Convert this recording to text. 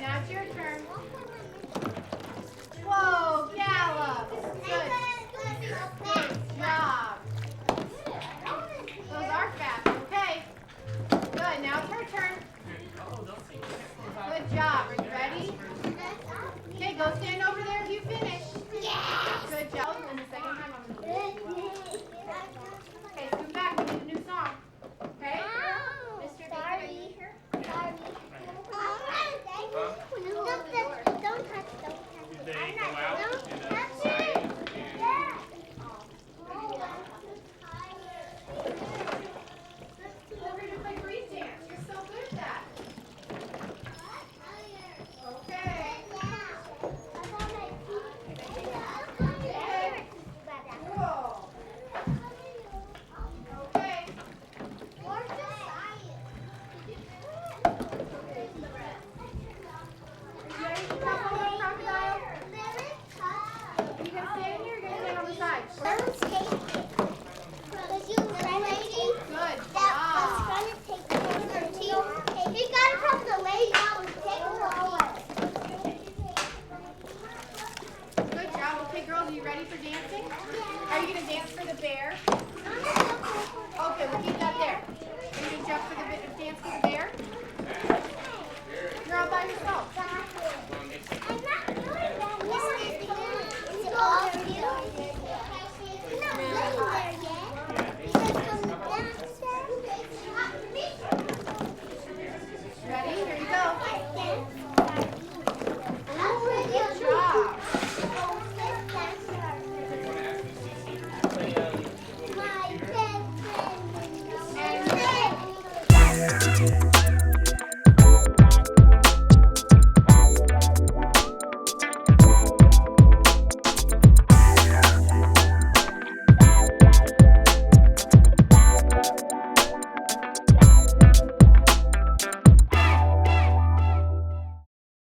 Now it's your turn. Whoa, gallop. Good. Good job. Those are fast. Okay. Good. Now it's her turn. Good job. Are you ready? Okay, go stand over there if you finish. Yes. Good job. And the second time I'm going to do it. Okay, scoot back. We need a new song. Okay? Mr. Sorry. Don't touch. Did they go out? Don't touch it. Yeah. We're going to play breeze dance. You're so good at that. Okay. Whoa. Okay. You ready to jump over the crocodile? Are you going to stand here or are you going to stand on the side? Good job. He got it from the lady that was taking over. Good job. Okay, girls, are you ready for dancing? Are you going to dance for the bear? Okay, we'll keep that there. Are you going to jump for the dance for the bear? You're all by yourself.